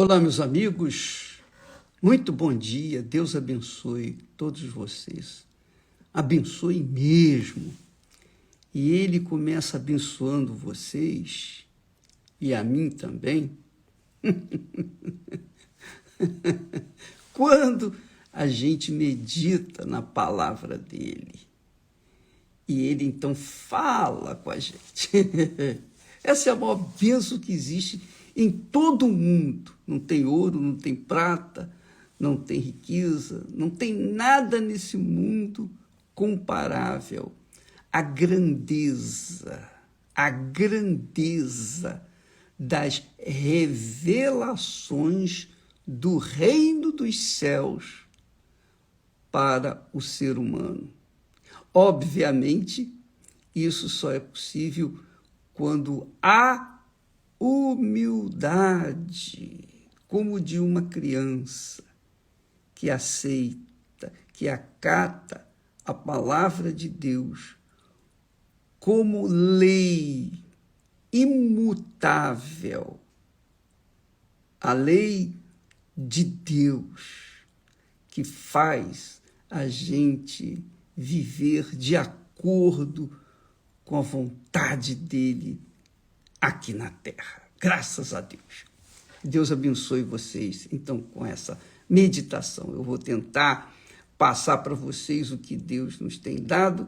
Olá, meus amigos, muito bom dia, Deus abençoe todos vocês, abençoe mesmo, e Ele começa abençoando vocês, e a mim também, quando a gente medita na palavra dEle, e Ele então fala com a gente. Essa é a maior bênção que existe em todo o mundo. Não tem ouro, não tem prata, não tem riqueza, não tem nada nesse mundo comparável à grandeza das revelações do reino dos céus para o ser humano. Obviamente, isso só é possível quando há humildade, como de uma criança que aceita, que acata a palavra de Deus como lei imutável, a lei de Deus, que faz a gente viver de acordo com a vontade dele aqui na terra. Graças a Deus. Deus abençoe vocês. Então, com essa meditação, eu vou tentar passar para vocês o que Deus nos tem dado,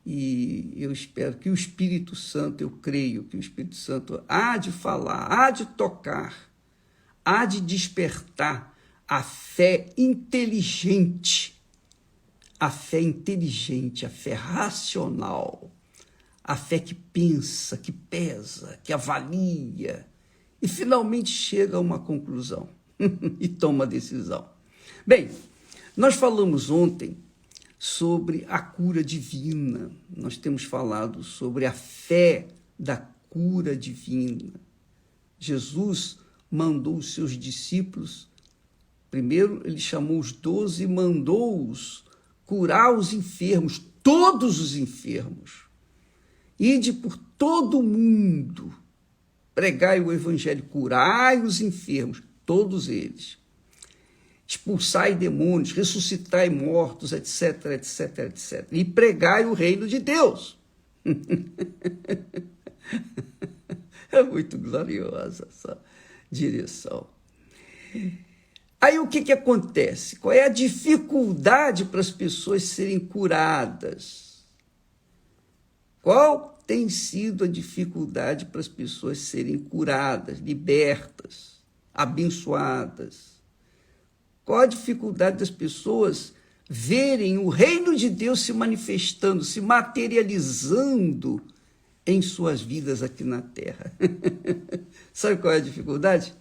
e eu espero que o Espírito Santo, eu creio que o Espírito Santo há de falar, há de tocar, há de despertar a fé inteligente, a fé racional, a fé que pensa, que pesa, que avalia e finalmente chega a uma conclusão e toma a decisão. Bem, nós falamos ontem sobre a cura divina, nós temos falado sobre a fé da cura divina. Jesus mandou os seus discípulos, primeiro ele chamou os 12 e mandou-os curar os enfermos, todos os enfermos. Ide por todo o mundo, pregai o evangelho, curai os enfermos, todos eles. Expulsai demônios, ressuscitai mortos, etc, etc, etc. E pregai o reino de Deus. É muito gloriosa essa direção. Aí o que acontece? Qual é a dificuldade para as pessoas serem curadas? Qual tem sido a dificuldade para as pessoas serem curadas, libertas, abençoadas? Qual a dificuldade das pessoas verem o reino de Deus se manifestando, se materializando em suas vidas aqui na Terra? Sabe qual é a dificuldade?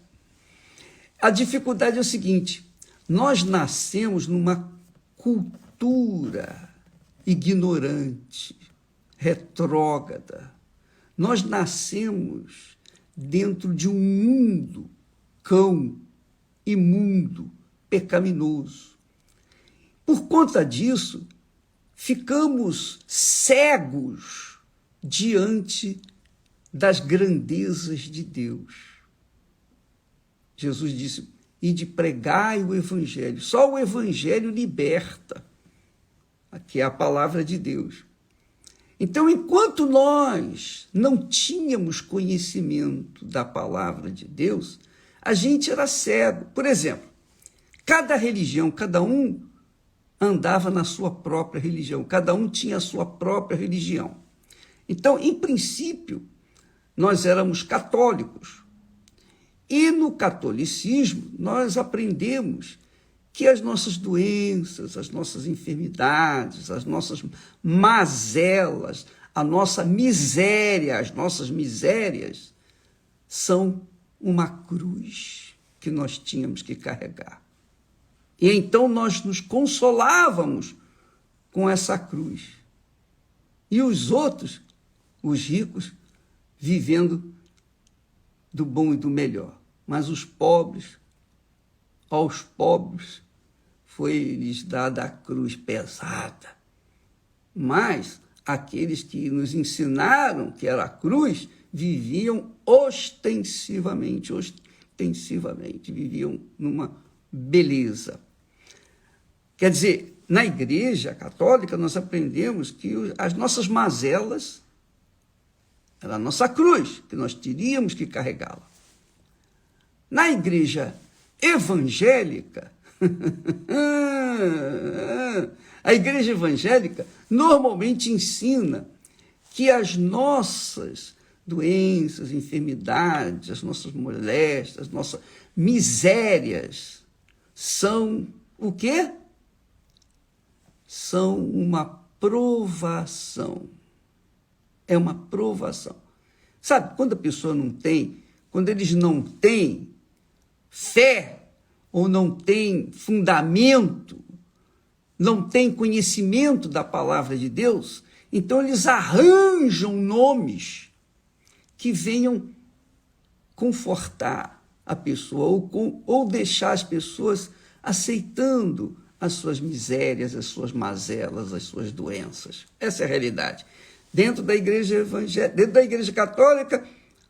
A dificuldade é o seguinte: nós nascemos numa cultura ignorante, retrógrada. Nós nascemos dentro de um mundo cão, imundo, pecaminoso. Por conta disso, ficamos cegos diante das grandezas de Deus. Jesus disse: ide pregai o evangelho. Só o evangelho liberta, que é a palavra de Deus. Então, enquanto nós não tínhamos conhecimento da palavra de Deus, a gente era cego. Por exemplo, cada religião, cada um andava na sua própria religião, cada um tinha a sua própria religião. Então, em princípio, nós éramos católicos. E no catolicismo, nós aprendemos que as nossas doenças, as nossas enfermidades, as nossas mazelas, a nossa miséria, as nossas misérias, são uma cruz que nós tínhamos que carregar. E então nós nos consolávamos com essa cruz. E os outros, os ricos, vivendo do bom e do melhor. Mas os pobres, aos pobres, foi-lhes dada a cruz pesada. Mas aqueles que nos ensinaram que era a cruz, viviam ostensivamente, ostensivamente, viviam numa beleza. Quer dizer, na Igreja Católica nós aprendemos que as nossas mazelas era a nossa cruz, que nós teríamos que carregá-la. Na Igreja Evangélica, a Igreja Evangélica normalmente ensina que as nossas doenças, enfermidades, as nossas moléstias, as nossas misérias são o quê? São uma provação. É uma provação. Sabe, quando a pessoa não tem, quando eles não têm fé, ou não têm fundamento, não têm conhecimento da palavra de Deus, então eles arranjam nomes que venham confortar a pessoa ou deixar as pessoas aceitando as suas misérias, as suas mazelas, as suas doenças. Essa é a realidade. Dentro da igreja evangélica, dentro da igreja católica,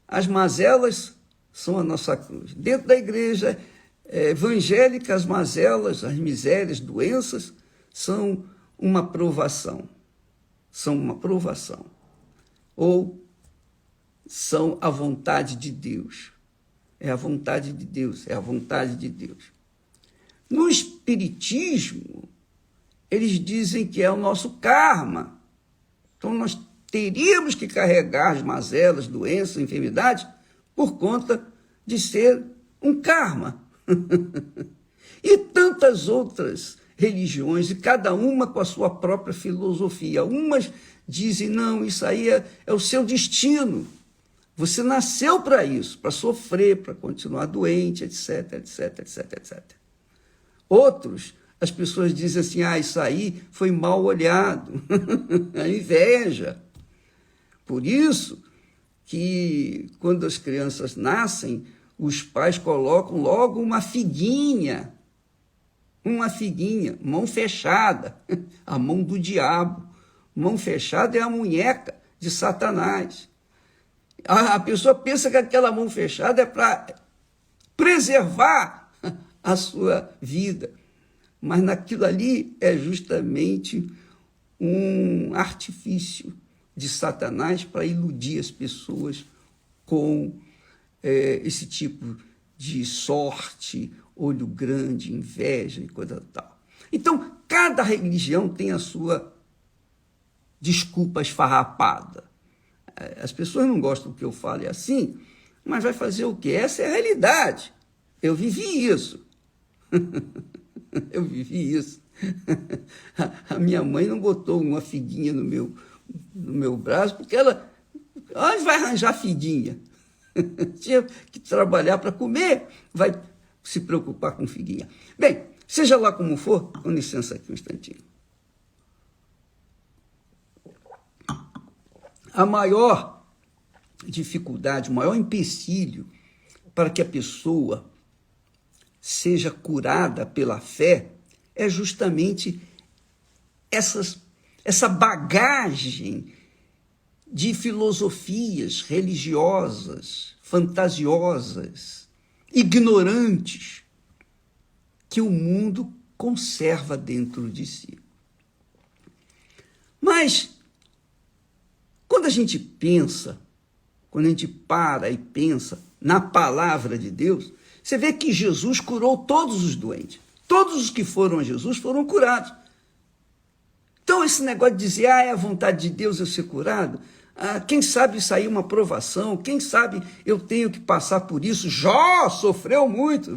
as mazelas são a nossa cruz. Dentro da igreja evangélica, as mazelas, as misérias, doenças, são uma provação. São uma provação. Ou são a vontade de Deus. É a vontade de Deus, é a vontade de Deus. No Espiritismo, eles dizem que é o nosso karma. Então, nós teríamos que carregar as mazelas, doenças, enfermidades, por conta de ser um karma. E tantas outras religiões, e cada uma com a sua própria filosofia. Umas dizem, não, isso aí é o seu destino. Você nasceu para isso, para sofrer, para continuar doente, etc, etc, etc, etc. Outros, as pessoas dizem assim, isso aí foi mal olhado, a inveja. Por isso que, quando as crianças nascem, os pais colocam logo uma figuinha, mão fechada, a mão do diabo. Mão fechada é a munheca de Satanás. A pessoa pensa que aquela mão fechada é para preservar a sua vida, mas naquilo ali é justamente um artifício de Satanás para iludir as pessoas com esse tipo de sorte, olho grande, inveja e coisa tal. Então, cada religião tem a sua desculpa esfarrapada. As pessoas não gostam que eu fale assim, mas vai fazer o quê? Essa é a realidade. Eu vivi isso. Eu vivi isso. A minha mãe não botou uma figuinha no meu braço, porque ela... Onde vai arranjar figuinha? Tinha que trabalhar para comer, vai se preocupar com figuinha. Bem, seja lá como for, com licença aqui um instantinho. A maior dificuldade, o maior empecilho para que a pessoa seja curada pela fé é justamente essa bagagem de filosofias religiosas, fantasiosas, ignorantes, que o mundo conserva dentro de si. Mas, quando a gente pensa, quando a gente para e pensa na palavra de Deus, você vê que Jesus curou todos os doentes. Todos os que foram a Jesus foram curados. Então, esse negócio de dizer, é a vontade de Deus eu ser curado, quem sabe sair uma provação, quem sabe eu tenho que passar por isso. Jó sofreu muito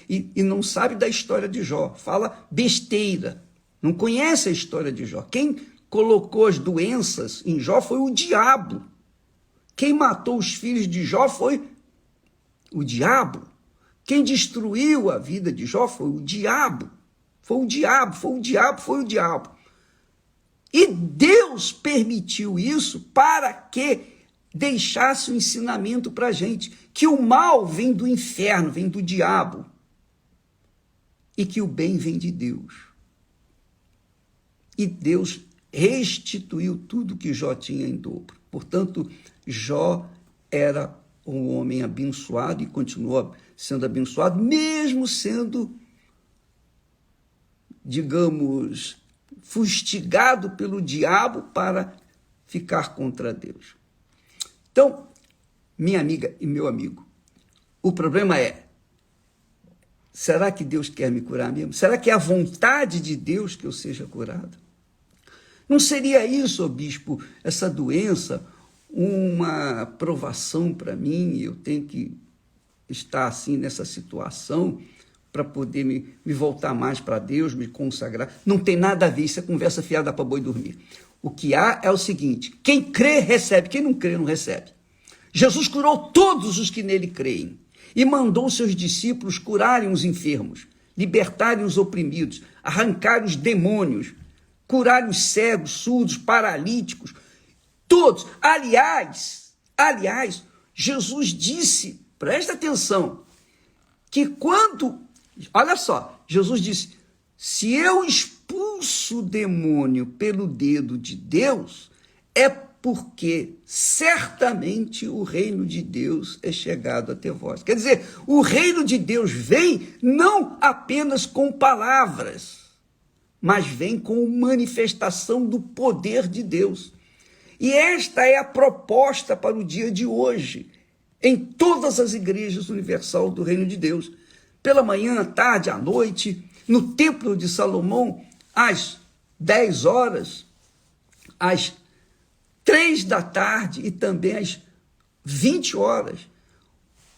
e não sabe da história de Jó, fala besteira, não conhece a história de Jó. Quem colocou as doenças em Jó foi o diabo. Quem matou os filhos de Jó foi o diabo. Quem destruiu a vida de Jó foi o diabo. Foi o diabo, foi o diabo, foi o diabo. E Deus permitiu isso para que deixasse o ensinamento para a gente, que o mal vem do inferno, vem do diabo, e que o bem vem de Deus. E Deus restituiu tudo que Jó tinha em dobro. Portanto, Jó era um homem abençoado e continua sendo abençoado, mesmo sendo, digamos, fustigado pelo diabo para ficar contra Deus. Então, minha amiga e meu amigo, o problema é, será que Deus quer me curar mesmo? Será que é a vontade de Deus que eu seja curado? Não seria isso, ó bispo, essa doença, uma provação para mim? Eu tenho que estar assim nessa situação para poder me voltar mais para Deus, me consagrar. Não tem nada a ver, isso é conversa fiada para boi dormir. O que há é o seguinte: quem crê, recebe, quem não crê, não recebe. Jesus curou todos os que nele creem e mandou seus discípulos curarem os enfermos, libertarem os oprimidos, arrancarem os demônios, curarem os cegos, surdos, paralíticos, todos. Aliás, Jesus disse, presta atenção, que olha só, Jesus disse, se eu expulso o demônio pelo dedo de Deus, é porque certamente o reino de Deus é chegado até vós. Quer dizer, o reino de Deus vem não apenas com palavras, mas vem com manifestação do poder de Deus. E esta é a proposta para o dia de hoje, em todas as igrejas universal do reino de Deus. Pela manhã, à tarde, à noite, no templo de Salomão, às 10 horas, às 3 da tarde e também às 20 horas.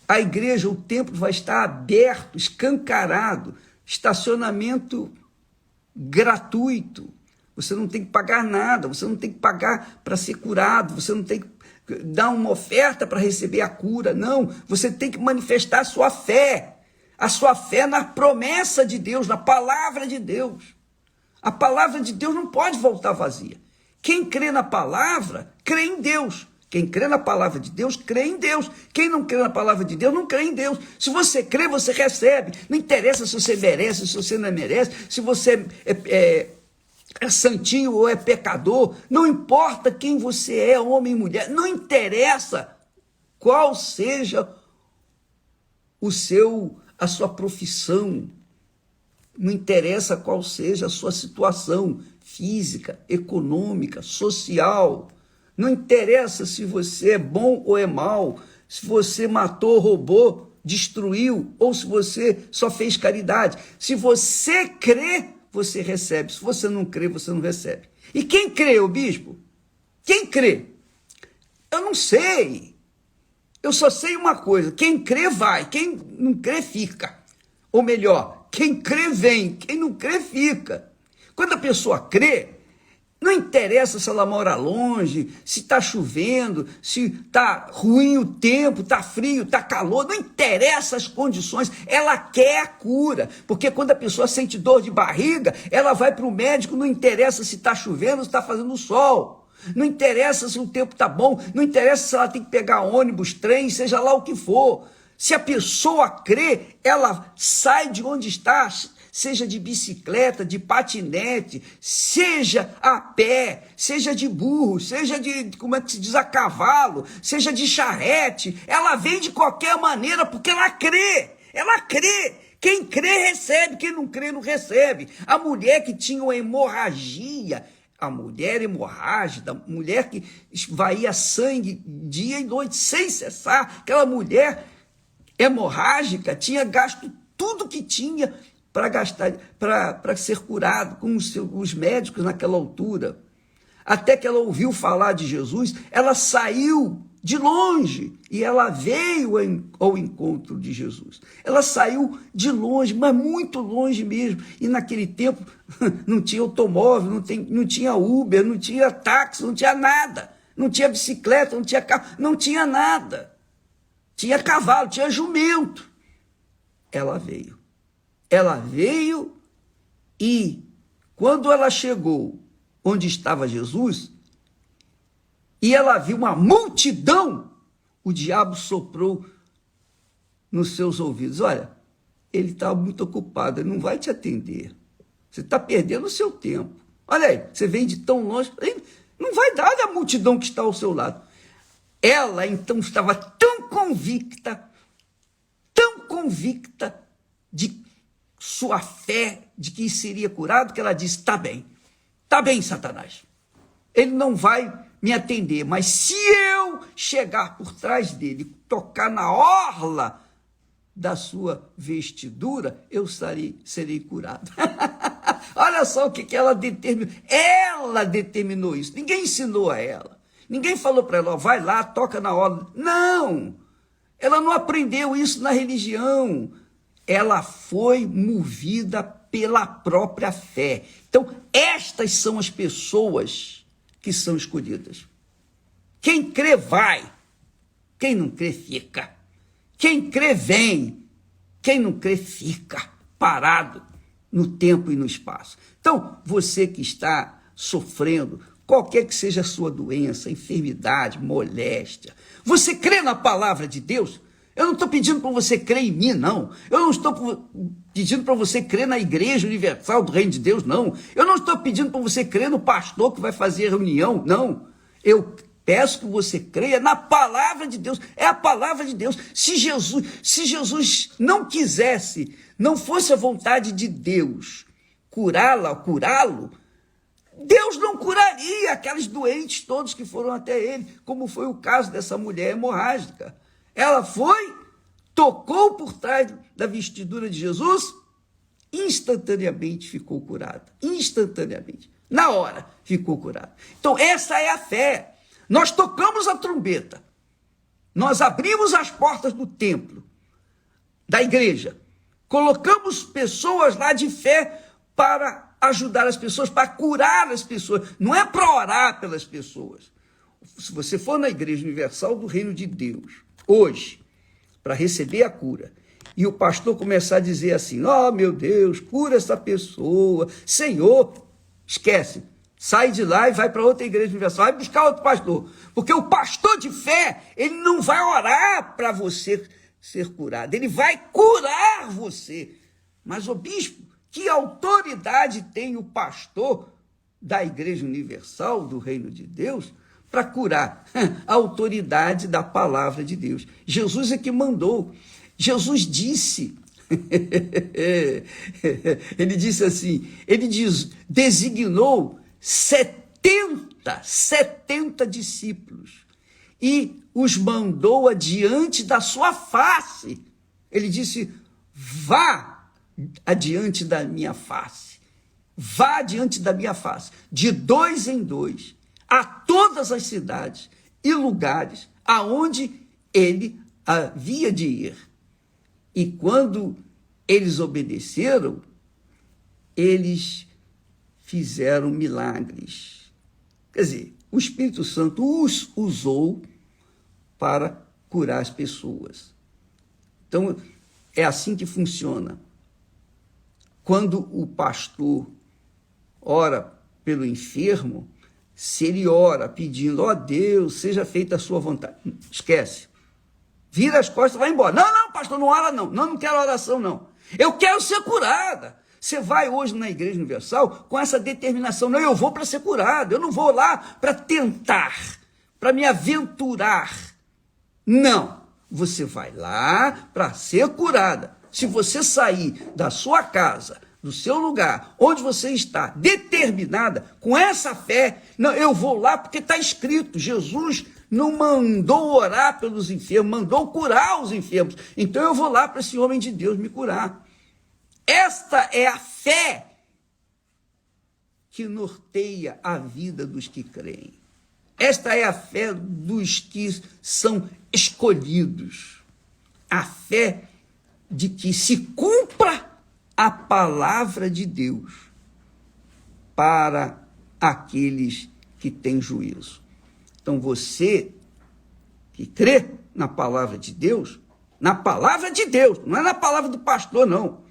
A igreja, o templo vai estar aberto, escancarado, estacionamento gratuito. Você não tem que pagar nada, você não tem que pagar para ser curado, você não tem que dar uma oferta para receber a cura, não. Você tem que manifestar a sua fé na promessa de Deus, na palavra de Deus. A palavra de Deus não pode voltar vazia. Quem crê na palavra, crê em Deus. Quem crê na palavra de Deus, crê em Deus. Quem não crê na palavra de Deus, não crê em Deus. Se você crê, você recebe. Não interessa se você merece, se você não merece, se você é santinho ou é pecador. Não importa quem você é, homem e mulher. Não interessa qual seja a sua profissão. Não interessa qual seja a sua situação física, econômica, social. Não interessa se você é bom ou é mau, se você matou, roubou, destruiu, ou se você só fez caridade. Se você crê, você recebe. Se você não crê, você não recebe. E quem crê, ô bispo? Quem crê? Eu não sei. Eu só sei uma coisa: quem crê vai, quem não crê fica. Ou melhor, quem crê vem, quem não crê fica. Quando a pessoa crê, não interessa se ela mora longe, se está chovendo, se está ruim o tempo, está frio, está calor, não interessa as condições, ela quer a cura. Porque quando a pessoa sente dor de barriga, ela vai para o médico, não interessa se está chovendo ou se está fazendo sol. Não interessa se o tempo está bom, não interessa se ela tem que pegar ônibus, trem, seja lá o que for. Se a pessoa crê, ela sai de onde está, seja de bicicleta, de patinete, seja a pé, seja de burro, seja de, como é que se diz, a cavalo, seja de charrete, ela vem de qualquer maneira porque ela crê. Quem crê recebe, quem não crê não recebe. A mulher que tinha uma hemorragia, a mulher hemorrágica, a mulher que esvaía sangue dia e noite sem cessar, aquela mulher hemorrágica tinha gasto tudo que tinha para gastar, para ser curado com os médicos naquela altura. Até que ela ouviu falar de Jesus, ela saiu de longe e ela veio ao encontro de Jesus. Ela saiu de longe, mas muito longe mesmo. E naquele tempo não tinha automóvel, não tinha Uber, não tinha táxi, não tinha nada. Não tinha bicicleta, não tinha carro, não tinha nada. Tinha cavalo, tinha jumento. Ela veio e quando ela chegou onde estava Jesus, e ela viu uma multidão, o diabo soprou nos seus ouvidos: olha, ele está muito ocupado, ele não vai te atender. Você está perdendo o seu tempo. Olha aí, você vem de tão longe, não vai dar da multidão que está ao seu lado. Ela, então, estava tão convicta de sua fé, de que seria curado, que ela disse, tá bem, Satanás. Ele não vai me atender, mas se eu chegar por trás dele, tocar na orla da sua vestidura, eu serei curado. Olha só o que ela determinou. Ela determinou isso. Ninguém ensinou a ela. Ninguém falou para ela, vai lá, toca na orla. Não! Ela não aprendeu isso na religião. Ela foi movida pela própria fé. Então, estas são as pessoas que são escolhidas. Quem crê vai, quem não crê fica. Quem crê vem, quem não crê fica parado no tempo e no espaço. Então, você que está sofrendo, qualquer que seja a sua doença, enfermidade, moléstia, você crê na palavra de Deus? Eu não estou pedindo para você crer em mim, não. Eu não estou pedindo para você crer na Igreja Universal do Reino de Deus, não. Eu não estou pedindo para você crer no pastor que vai fazer reunião, não. Eu peço que você creia na palavra de Deus. É a palavra de Deus. Se Jesus não quisesse, não fosse a vontade de Deus curá-lo, Deus não curaria aqueles doentes todos que foram até ele, como foi o caso dessa mulher hemorrágica. Ela foi, tocou por trás da vestidura de Jesus, instantaneamente ficou curada. Instantaneamente. Na hora, ficou curada. Então, essa é a fé. Nós tocamos a trombeta. Nós abrimos as portas do templo, da igreja. Colocamos pessoas lá de fé para ajudar as pessoas, para curar as pessoas. Não é para orar pelas pessoas. Se você for na Igreja Universal do Reino de Deus, hoje, para receber a cura, e o pastor começar a dizer assim, oh meu Deus, cura essa pessoa, Senhor, esquece, sai de lá e vai para outra Igreja Universal, vai buscar outro pastor, porque o pastor de fé, ele não vai orar para você ser curado, ele vai curar você. Mas o bispo, que autoridade tem o pastor da Igreja Universal do Reino de Deus para curar? A autoridade da palavra de Deus. Jesus é que mandou. Jesus disse, ele disse assim, designou 70 discípulos e os mandou adiante da sua face. Ele disse, vá adiante da minha face, vá adiante da minha face, de 2 em 2, a todas as cidades e lugares aonde ele havia de ir. E quando eles obedeceram, eles fizeram milagres. Quer dizer, o Espírito Santo os usou para curar as pessoas. Então, é assim que funciona. Quando o pastor ora pelo enfermo, se ele ora pedindo, ó Deus, seja feita a sua vontade, esquece. Vira as costas e vai embora. Não, pastor, não ora não. Não quero oração, não. Eu quero ser curada. Você vai hoje na Igreja Universal com essa determinação. Não, eu vou para ser curado. Eu não vou lá para tentar, para me aventurar. Não. Você vai lá para ser curada. Se você sair da sua casa, do seu lugar, onde você está, determinada, com essa fé, não, eu vou lá porque está escrito, Jesus não mandou orar pelos enfermos, mandou curar os enfermos. Então eu vou lá para esse homem de Deus me curar. Esta é a fé que norteia a vida dos que creem. Esta é a fé dos que são escolhidos. A fé de que se cumpra a palavra de Deus para aqueles que têm juízo. Então você que crê na palavra de Deus, não é na palavra do pastor, não.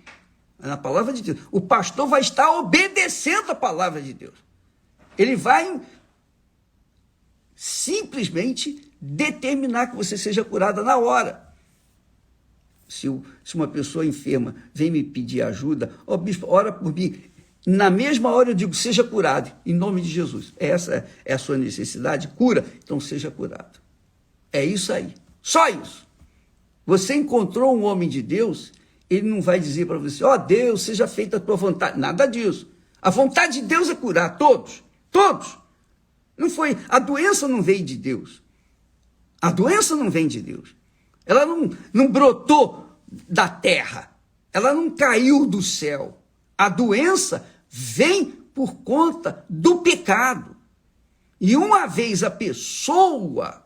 É na palavra de Deus. O pastor vai estar obedecendo a palavra de Deus. Ele vai simplesmente determinar que você seja curada na hora. Se uma pessoa enferma vem me pedir ajuda, ó bispo, ora por mim. Na mesma hora eu digo, seja curado, em nome de Jesus. Essa é a sua necessidade, cura, então seja curado. É isso aí. Só isso. Você encontrou um homem de Deus, ele não vai dizer para você, ó Deus, seja feita a tua vontade. Nada disso. A vontade de Deus é curar todos. Todos. Não foi, a doença não veio de Deus. A doença não vem de Deus. Ela não brotou da terra. Ela não caiu do céu. A doença vem por conta do pecado. E uma vez a pessoa,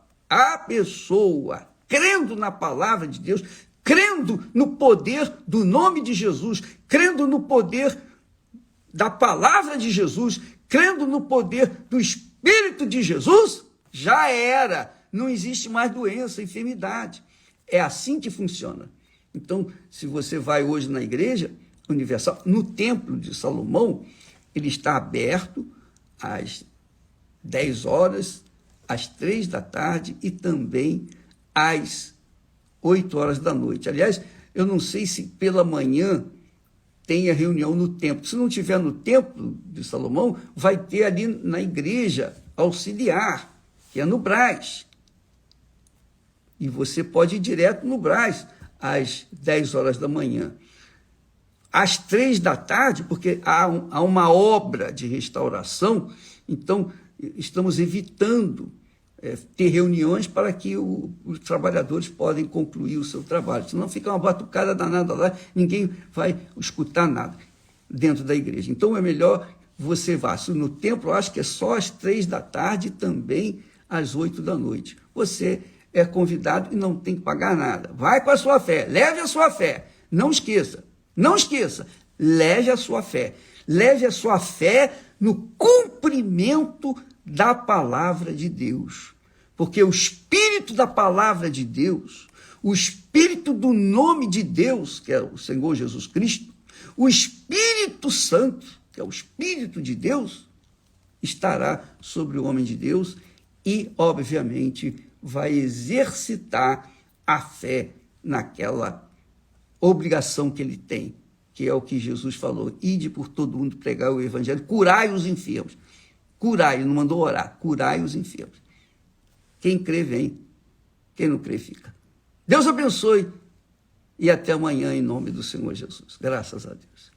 crendo na palavra de Deus, crendo no poder do nome de Jesus, crendo no poder da palavra de Jesus, crendo no poder do Espírito de Jesus, já era. Não existe mais doença, enfermidade. É assim que funciona. Então, se você vai hoje na igreja universal, no templo de Salomão, ele está aberto às 10 horas, às 3 da tarde e também às 8 horas da noite. Aliás, eu não sei se pela manhã tem a reunião no templo. Se não tiver no templo de Salomão, vai ter ali na igreja auxiliar, que é no Brás. E você pode ir direto no Brás, às 10 horas da manhã. Às 3 da tarde, porque há uma obra de restauração, então estamos evitando ter reuniões para que os trabalhadores podem concluir o seu trabalho. Senão fica uma batucada danada lá, ninguém vai escutar nada dentro da igreja. Então é melhor você vá. No templo, eu acho que é só às 3 da tarde e também às 8 da noite. Você é convidado e não tem que pagar nada. Vai com a sua fé, leve a sua fé. Não esqueça, leve a sua fé. Leve a sua fé no cumprimento da palavra de Deus. Porque o Espírito da palavra de Deus, o Espírito do nome de Deus, que é o Senhor Jesus Cristo, o Espírito Santo, que é o Espírito de Deus, estará sobre o homem de Deus e, obviamente, vai exercitar a fé naquela obrigação que ele tem, que é o que Jesus falou, ide por todo mundo pregar o evangelho, curai os enfermos. Curai, ele não mandou orar, curai os enfermos. Quem crê, vem. Quem não crê, fica. Deus abençoe e até amanhã em nome do Senhor Jesus. Graças a Deus.